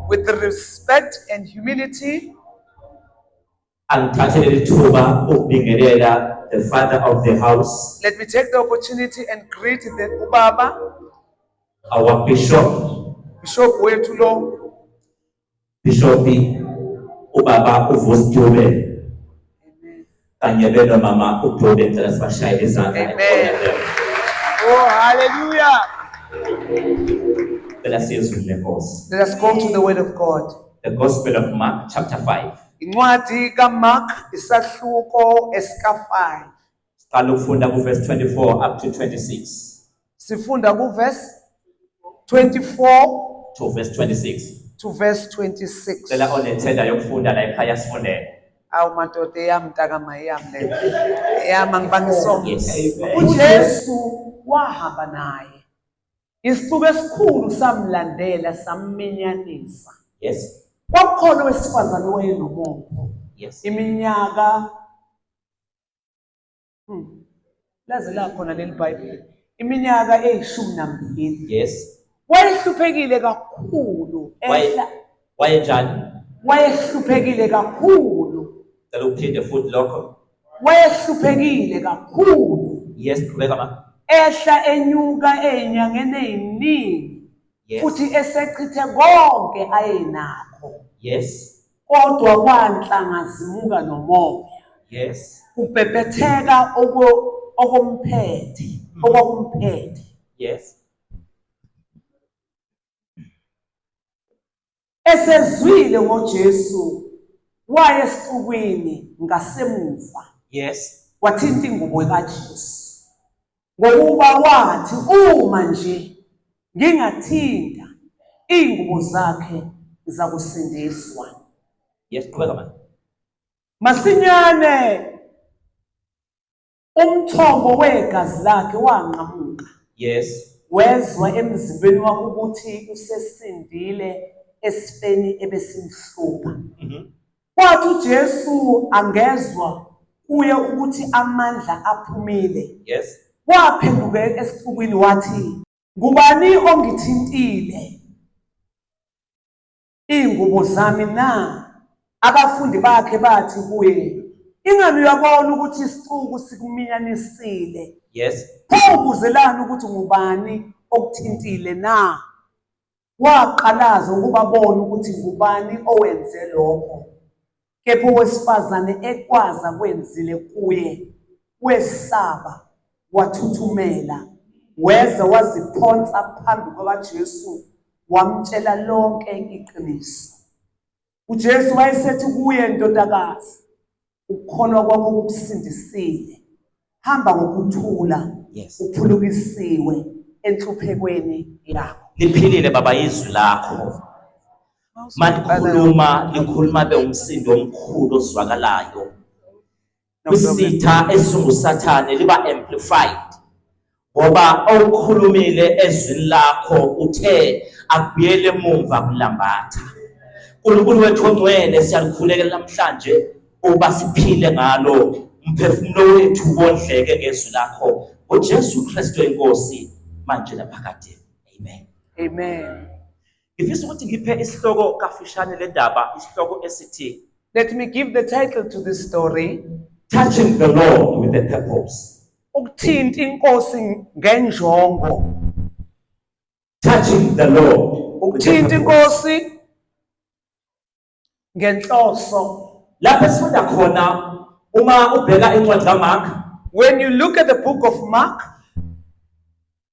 with respect and humility. The father of the house, let me take the opportunity and greet the ubaba, our bishop wethu lo, Bishop ubaba uVusijobe. Kanye mama uDobe ngicela sibashaye izandla. Amen. Oh, hallelujah. Let us go to the word of God. The Gospel of Mark chapter 5. Incwadi kaMark isahluko esika 5. Siqala ukufunda verse 24 up to 26. Sifunda verse 24 to verse 26. To verse 26. Cela onethenda yokufunda la ekhaya sifundele. Awu madoda eyamntaka eyamle. Eyama ngibangisonke. uJesu wahamba naye. Isixuku esikhulu samlandela samminyanisa. Yes. Kwakukhona owesifazane owayenomopho. Yes. Iminyaka laze la khona leli Bible. Iminyaka e12. Yes. Wayehluphekile kakhulu. Why njani? Wayehluphekile kakhulu. Cela uphinde futhi lokho. Wayehluphekile kakhulu. Yes, qhubeka ma. Ehla enyuka ezinyangeni eziningi. Futhi esechithe konke ayenakho. Yes. Kodwa kwanhlanga zimuka nomoya. Yes. Kubhebhetheka okomphethe. Yes. Esezwile ngoJesu wayesixukwini ngasemuva. Yes. Wathinta ingubo kaJesu. Ngokuba wathi uma nje ngingathinta ingubo zakhe zakusindiswa. Yes, qhubeka manje. Masinyane umthombo wegazi lakhe wanqamuka. Yes. Wezwa emzimbeni wakhe ukuthi usesindile esifeni ebesimhlupha. Kwathi uJesu angezwa kuye ukuthi amandla aphumile. Yes. Waphenduka esixukwini wathi, ngubani ongithintile ingubo zami na? Abafundi bakhe bathi kuye, ingani uyabona ukuthi isixuku sikuminyanisile? Yes. Phobuzelana ukuthi ngubani okuthintile na? Waqalaza ukuba bona ukuthi ngubani owenze lokho. Kepha owesifazane ekwaza kwenzile kuye wesaba wathuthumela weza waziphonsa phambi kwaJesu wamtshela lonke iqiniso. uJesu wayesethi kuye, ndodakazi, ukukholwa kwakho kukusindisile. Hamba ngokuthula. Yes. Uphulukisiwe enhluphekweni yakho. Liphilile baba izwi lakho. Manje likhuluma beumsindo omkhulu ozwakalayo. Isitha esingusathane liba amplified. Ngoba awukhulumile ezwini lakho uthe akubuyele emuva kulambatha. uNkulunkulu wethu ongcwele siyalikhulekela namhlanje uba siphile ngalo umphefumulo wethu wondleke ngezwi lakho. uJesu Kristu inkosi manje naphakade. Amen. Amen. Ngifisa ukuthi ngiphe isihloko kafishane le ndaba, isihloko esithi, let me give the title to this story, touching the Lord with a purpose. Ukuthinta inkosi ngenjongo. Touching the Lord. Ukuthinta inkosi ngenhloso. Lapho sifunda khona uma ubheka incwadi kaMark, when you look at the book of Mark,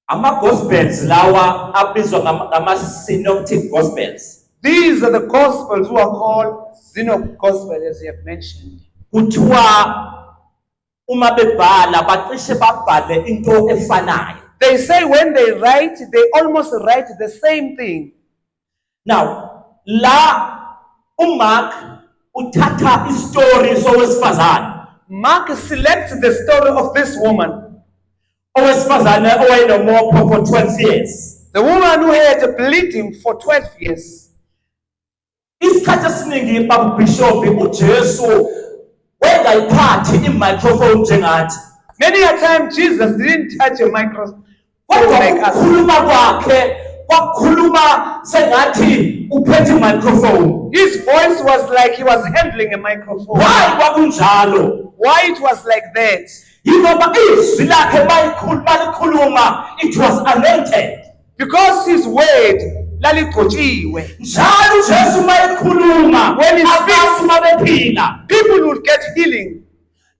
ama-gospels lawa abizwa ngama-synoptic gospels. These are the gospels who are called synoptic gospels, as you have mentioned. Kuthiwa uma bebhala bacishe babhale into efanayo. They say when they write, they almost write the same thing. Now, la uMark uthatha istory sowesifazane. Mark selects the story of this woman. Owesifazane owayenomopho for 12 years. The woman who had a bleeding for 12 years. Isikhathi esiningi babishop uJesu wayengayiphathi i-microphone njengathi. Many a time Jesus didn't touch a microphone Kodwa like us. ukukhuluma kwakhe wakhuluma sengathi uphethe microphone. His voice was like he was handling a microphone. Why kwakunjalo? Why it was like that? Yingoba izwi lakhe balikhuluma, it was anointed. Because his word laligcotshiwe. Njalo uJesu mayekhuluma, When he abantu mabephila. People would get healing.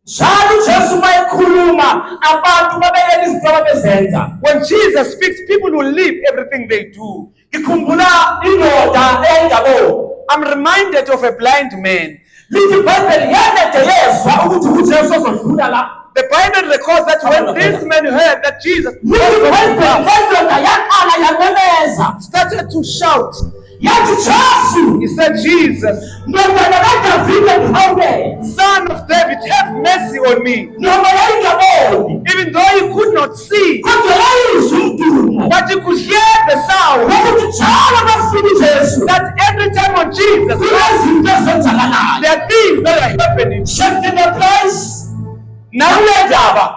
Njalo uJesu mayekhuluma, abantu babeyela izinto ababezenza. When Jesus speaks, people will leave everything they do. Ngikhumbula indoda eyayingaboni. I'm reminded of a blind man. Lithi iBhayibheli yanede yezwa ukuthi uJesu uzodlula la. The Bible records that when this man heard that Jesus Lithi iBhayibheli lendoda yaqala yamemeza. started to shout, Yathi Jesu, he said, Jesus, ndodana kaDavide ngihawukele. Son of David, have mercy on me. Noma yayingaboni, Even though he could not see, kodwa yayizwa umdumo. but he could hear the sound Ukuthi njalo bafika uJesu, that every time on Jesus, kunezinto ezenzakalayo. there are things that are happening. Check the place. Now let up.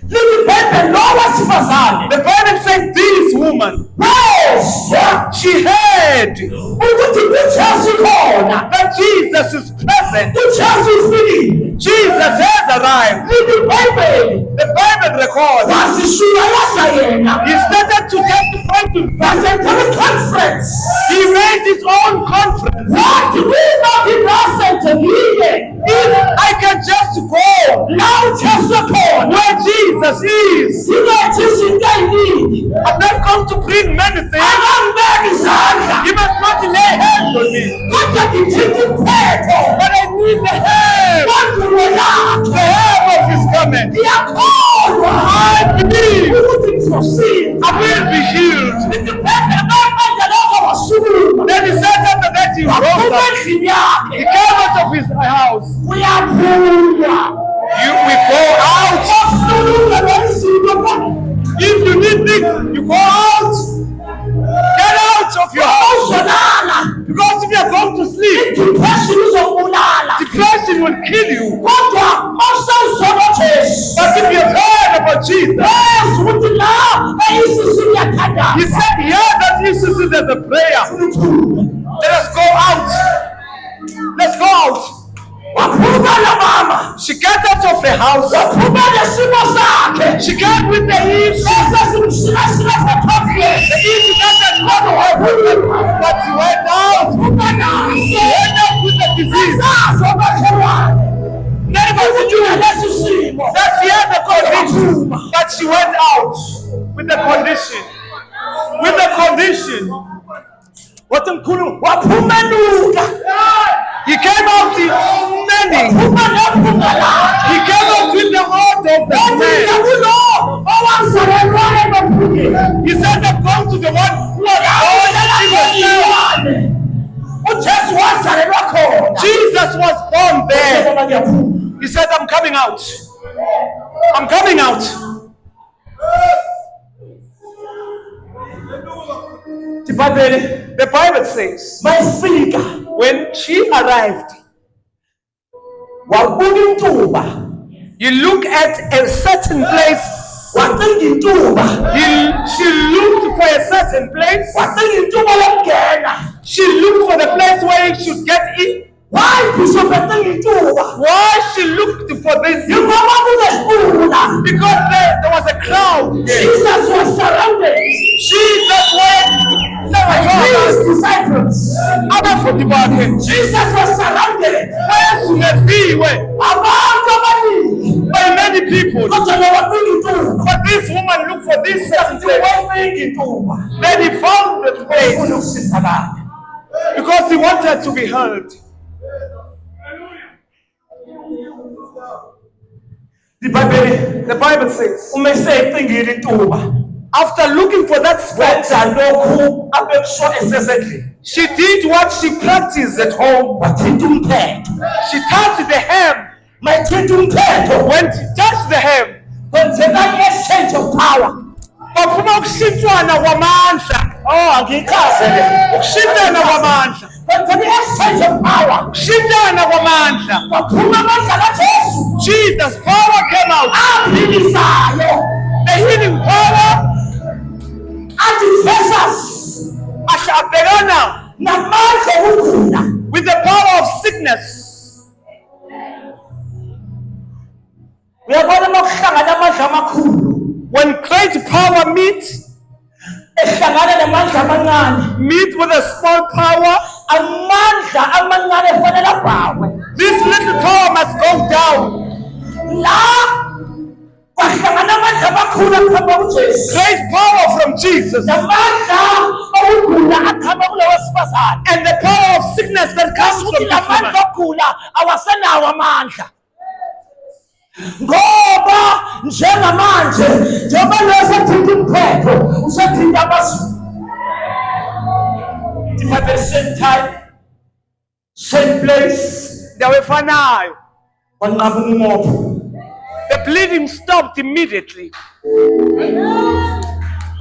Lithi iBhayibheli lo wesifazane The Bible says this woman, wezwa she heard ukuthi uJesu khona. that Jesus is present. uJesu ufikile. Jesus has arrived. Lithi iBhayibheli The Bible records wasishuyalasa yena. he started to testify to Wasentele conference. he made his own conference. Wathi wina ngingasentelile. If I can just go La uJesu khona. where Jesus is, Singathi izinto eziningi. I'm not going to bring many things. Akangibeki izandla. You must not lay hands on me. Kodwa ngithinta imphetho. But I need the help. Kwangulo yakhe. The help of his coming. Ngiyakholwa. I believe Ukuthi ngizosindwa. I will be healed. Lithi iBhayibheli manje lokho wasukuma. Then he said after that he rose Waphuma up. endlini He yakhe. came out of his house. Uyaphuma. We go out. Ufuna lezinto. If you need things, you go out. Get out of your house. Uzolala. Because if you are going to sleep, Depression izokubulala. depression will kill you. Kodwa mawusawuzona Jesu. But if you have heard about Jesus, Yesu uthi la eyisisi iyathandaza. he said here that this is there's a prayer. Let us go out. Let's go out. Waphuma la mama. She got out of the house. Waphuma nesimo sakhe. She came with the issue. Esesimshilashila for conference. The issue doesn't go but she went out. Waphuma naso. She went out with the disease. Esazo makhelwane. Neighbor, did you know Lesi simo. that she had the condition? But she went out with the condition. With the condition. Wathi mkhulu waphuma enuka. He came out standing. Waphuma nephunga lakhe. He came out with the order of the Wathi man. yakulo owazalelwa ebaphungeni. He said, I'm going to the one who was born in the cell. uJesu wazalelwa khona. Jesus was born there. He said, I'm coming out. I'm coming out. The Bible says, Mayifika when she arrived, wabuka intuba. you look at a certain place. Wacinga intuba. She looked for a certain place. Wacinga intuba yokungena. She looked for the place where he should get in. Why bishop ecinga intuba? Why she looked for this? Yingoba kunesibula. Because there was a crowd there. Jesus was surrounded Jesus went. by his disciples. Abafundi bakhe. Jesus was surrounded Wayesungesiwe abantu abaningi. by many people. Kodwa lo wacinga intuba. But this woman looked for this certain place. Wacinga intuba. Then he found the place Ufuna ukusizakala. because he wanted to be heard. The Bible says, Uma eseyicingile intuba. after looking for that spot, Wenza lokhu abekusho esesendlini. she did what she practiced at home. Wathinta umphetho. She touched the hem. Mayithinta umphetho. When she touched the hem, Kwenzeka i-exchange of power. kwaphuma ukushintshwana kwamandla. Oh, angiyichazele. Ukushintshana kwamandla. Kwenzeka i-exchange of power. Ukushintshana kwamandla. Kwaphuma amandla kaJesu. Jesus' power came out. Aphilisayo. The healing power Anti-infectious. Amandla abhekana namandla okugula. with the power of sickness. Uyabona makuhlangana amandla amakhulu When great power meet ehlangana namandla amancane, with a small power, amandla amancane efanele abhawe. this little power must go down. La kwahlangana amandla amakhulu akhamba kuJesu. Great power from Jesus Namandla okugula akhamba kulo wesifazane. and the power of sickness that comes from Futhi this woman. lamandla okugula awasenawo amandla. Ngoba njengamanje njengoba lesethinta umphepho usethinta amazulu. At the same time, same place, They were fanayo. kwanqaba umopho. The bleeding stopped immediately.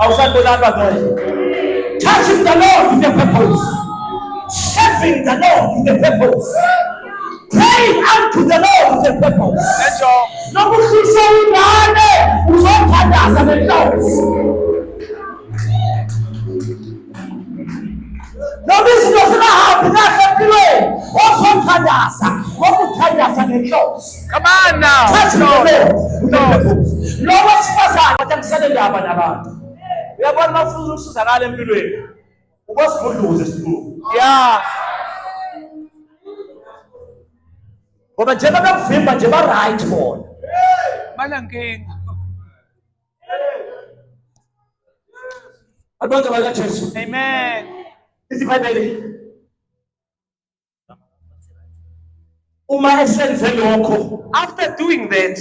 Awusandolaba ngeke. Touching the Lord with a purpose. Serving the Lord with a purpose. Praying unto the Lord with a purpose. That's all. Nokuhlisa ingane uzothandaza ngenhloso. Noma izinto zingahambi kahle empilweni, uzothandaza ngokuthandaza ngenhloso. Come on now. Touching the No. Lord with a purpose. Lo wesifazane kodwa ngisale ndaba nabantu. Uyabona mawufuna ukusizakala empilweni, ubosibudluze isibhuku. Yeah. Ngoba njengoba bekuvimba nje ba-right bona. Malankinga. Abantu bakaJesu. Amen. Ithi iBhayibheli. Uma esenze lokho, After doing that,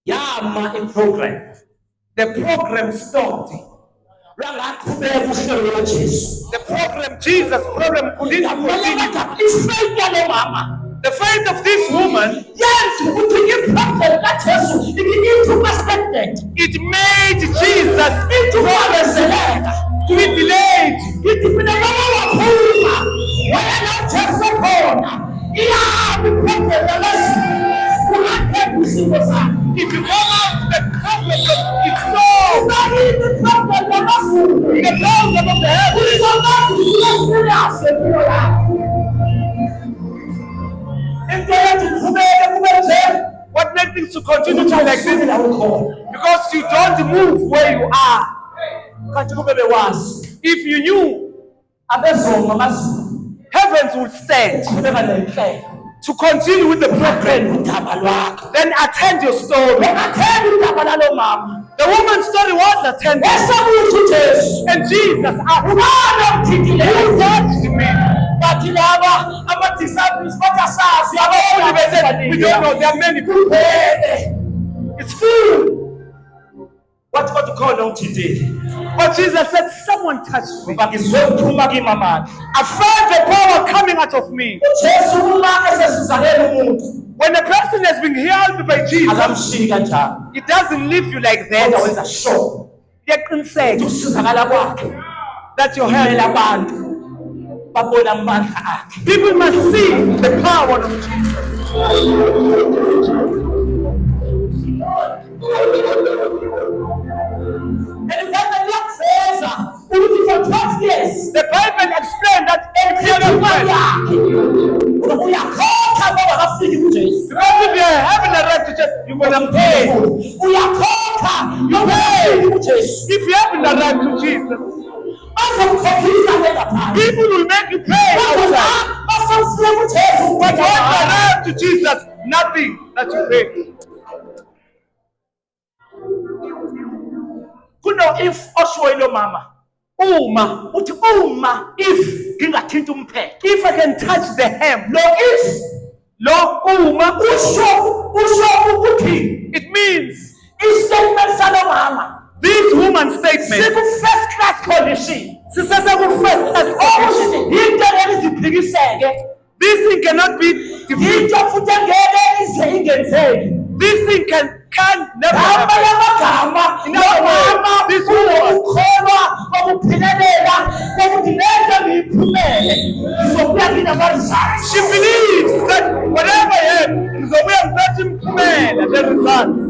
yama iprogram. the program stopped. Langaqhubeka uhlelo lukaJesu. The program, Jesus' program, couldn't continue. Ifaith yalo mama The faith of this woman, yenza ukuthi iprogram kaJesu into perspective. it made Jesus Into ukwabezeleka. to be delayed. Ithi mina noma waphuma wena Jesu khona. Iyami iprogram yalesi. Kuhamba isimo sakho. If you come out, the problem is no. The problem yamazulu. The problem of the heavens. Uzokwazi ukusiyazi empilo yakho. Into yethu iqhubeke kube nje. What makes things to continue to be like this? La ukhona. Because you don't move where you are. Kanti kube bewazi. If you knew, Abezonga amazulu. heavens would stand Qhubeka nenhlelo. to continue with the program. Uqhela udaba lwakho. Then attend your story. Ungathembi udaba lalo mama. The woman's story was attended. Esabuthi uJesu. And Jesus asked, Ubani omthintileyo? who touched me? Bathi laba ama-disciples bathi asazi Only they said, we don't know, there are many people. Kuphele. It's full. Wathi kodwa ukhona ongithintile. But Jesus said, someone touched me. Ngoba ngizwe uphuma kimi amandla. I felt the power coming out of me. uJesu uma esesizakele umuntu When a person has been healed by Jesus, akamshiyi kanjalo. it doesn't leave you like Kodwa that. wenza sure Yaqiniseka ukusizakala kwakhe that you're kumele healed. abantu babona amandla akhe. People must see the power of Jesus. And then liyakuveza ukuthi for 12 years The Bible explained that every other impilo way. yakhe uyakhokha ngoba akafiki kuJesu. Because if you're having a right to church, you're gonna pay. Uyakhokha ngoba akafiki kuJesu. If you having a right to Jesus, Bazokukhokhisa ngaphandle. people will make you pay outside. Basafika kuJesu But when you arrive to Jesus, nothing that you pay. kuno if oshoyilo mama Uma, uthi uma if ngingathinta umphepho if I can touch the hem, lo if lo uma, usho ukuthi it means istatement salo mama this woman's statement. siku first class condition Sisese ku-first class condition. okusho into ngeke ziphikiseke This thing cannot be defeated. into futhi ngeke ize ingenzeki This thing can never ngamba happen. yamagama In other words, this woman, ukukholwa kokuphilelela kokuthi lento ngiyiphumele ngizobuya nginama-results. she believes that whatever I am, ngizobuya ngiphethe imiphumela, the results.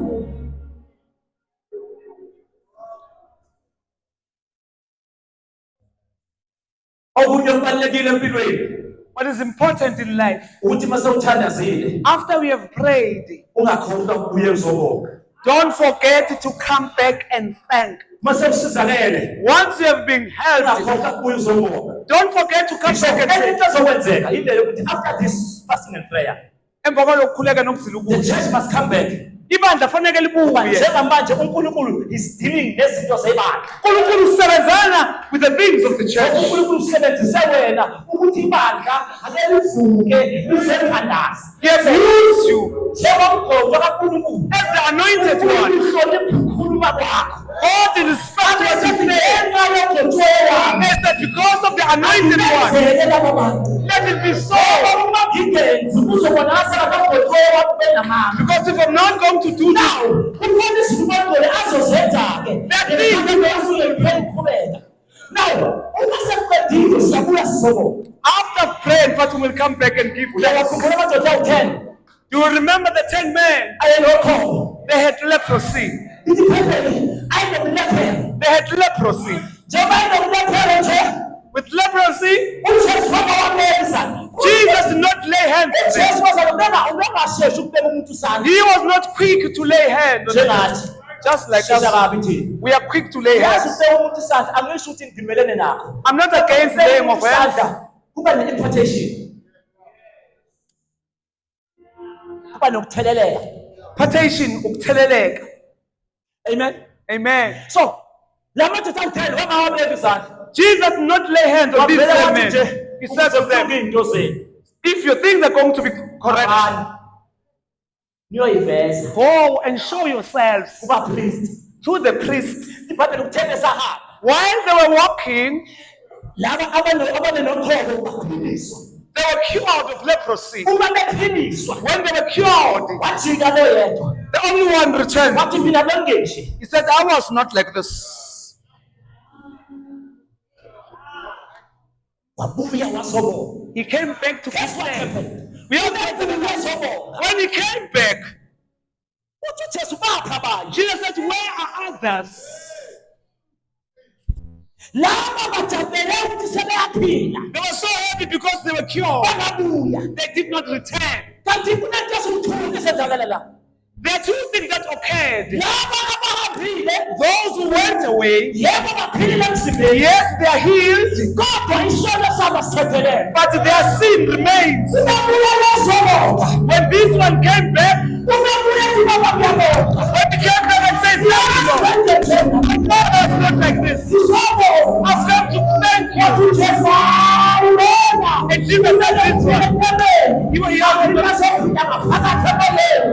okunye okubalulekile empilweni What is important in life, ukuthi mase uthandazile after we have prayed, ungakhohlwa ukubuye uzobonga. don't forget to come back and thank. Mase usizakele Once you have been helped, ungakhohlwa ukubuye uzobonga. don't forget to come back and Into say, ezokwenzeka ile yokuthi after this fasting and prayer, emva kwalokukhuleka nokuzila the ukudla, church must come back. ibandla fanele libuye. Njengamanje uNkulunkulu is dealing nezinto zebandla. uNkulunkulu usebenzana with the things of the church. uNkulunkulu usebenzise wena ukuthi ibandla ake livuke lizethandaza. He has used you Njengomgqondo kaNkulunkulu as the anointed one. uhloniphe ukukhuluma kwakho. God is first what he said. Ngenxa yogcotshwe wami. Is that because of the anointed one, Kwenzeke laba bantu. let it be so. Uma ngingenzi uzobonakala kagcotshwe wami benamanga. Because if I'm not going to do Now, that, kukhona izinto azozenza-ke. That thing- Ngiqhubeka. Now, uma sekuqedile siyabuya sizobonga. after praying, Father will come back and give thanks. Uyawakhumbula amadoda awu-10 You will remember the 10 men, ayelokhono. they had leprosy. Ithi phephe ayinobulephero. They had leprosy. Njengoba ayinobulephero nje, With leprosy, uJesu wamawameza. Jesus did not lay hands on them. uJesu waza ungasheshi ukubeka umuntu isandla. He was not quick to lay hands on them. Njengathi. Just like Shesha us, kabi thina. we are quick to lay Yazi hands. ubeka umuntu isandla angisho ukuthi ngimelene nakho. I'm not against laying of hands. Isandla kuba ne-impartation. Kuba nokutheleleka. Partition, ukutheleleka. Amen. Amen. So, la madoda awu-10 wamawameza isandla. Jesus did not lay hands on these Wavele 10 wathi men. nje, He said to them, into zenu. if your things are going to be correct, Hambani. Niyoyiveza. go and show yourselves Kubapriest. to the priest. Ibhayibheli ukuthena esahamba. While they were walking, Laba abanenokhobo bakhuliswa. they were cured of leprosy. Uma bephiliswa, When they were cured, wajika lo yedwa. the only one returned. Wathi mina bengeshi. He said, I was not like this. Wabuya wasobonga. He came back to Guess what complain. happened? We all Wabuya wasobonga. When he came back, Uthi Jesu bapha abanye. Jesus said, where are others? Laba bajabule ukuthi sebeyaphila. They were so happy because they were cured. Banabuya. They did not return. Kanti kunento esithule esenzakala la. There are two things that occurred. Laba abahambile, Those who went away, yebo baphilile emzimbeni. yes, they are healed, Kodwa isono sabo sithephelele. but their sin remains. Unabuya lesobonga. When this one came back, Unabuya ethi baba ngiyabonga. when he came back and said, no, Wenze thina. no, it's not like this. Sisobonga. I've come to thank you. Wathi Jesu awubona. And Jesus said, this one, you will hear from the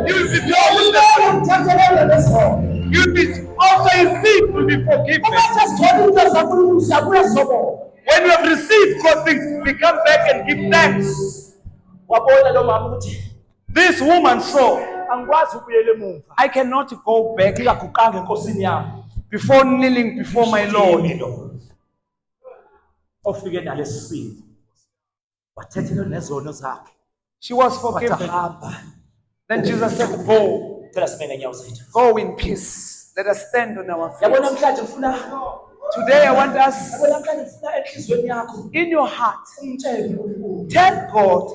you will be filled with the Spirit. You will be also your sin will be forgiven. When you have received good things, we come back and give thanks. This woman saw, I cannot go back before kneeling before my Lord. She was forgiven. Then Jesus said, go in peace. Let us stand on our feet. Today I want us in your heart, tell God,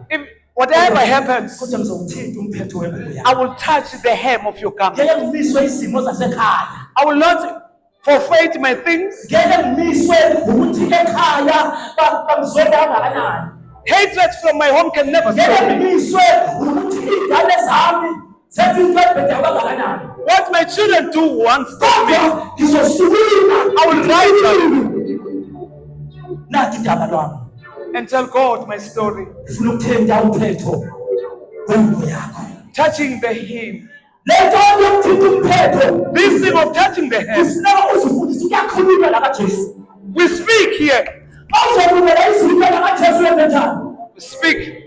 if whatever happens, I will touch the hem of your garment. I will not forfeit my things. Hatred from my home can never stop me. What my children do won't stop me. I will rise up and tell God my story. Touching the hem. This thing of touching the hem. We speak here. Speak.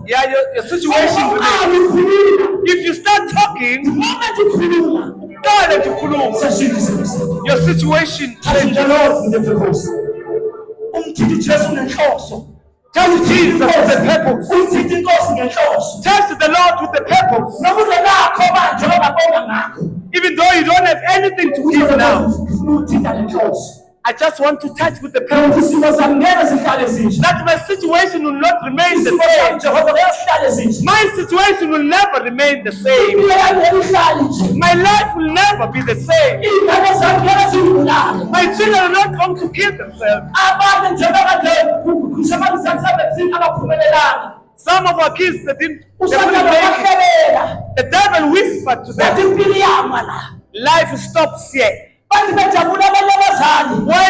Yeah, your situation with it. If you start talking, your situation changes. Tell Jesus with the purpose. Tell the Lord with the purpose. Even though you don't have anything to give now, I just want to touch with the purpose that my situation will not remain the same. My situation will never remain the same. My life will never be the same. My children are not going to kill themselves. Some of our kids, they couldn't make it. The devil whispered to them, life stops here. While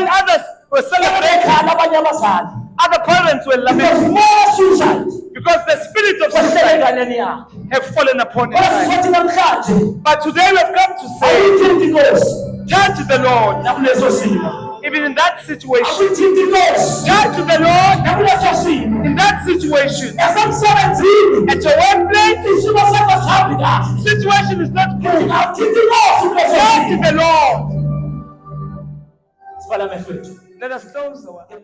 others were celebrating, other parents were lamenting because the spirit of suicide have fallen upon his life. But today we have come to say, turn to the Lord. Even in that situation, turn to the Lord. In that situation, at your workplace, situation is not good. Turn to the Lord. Let us close the word.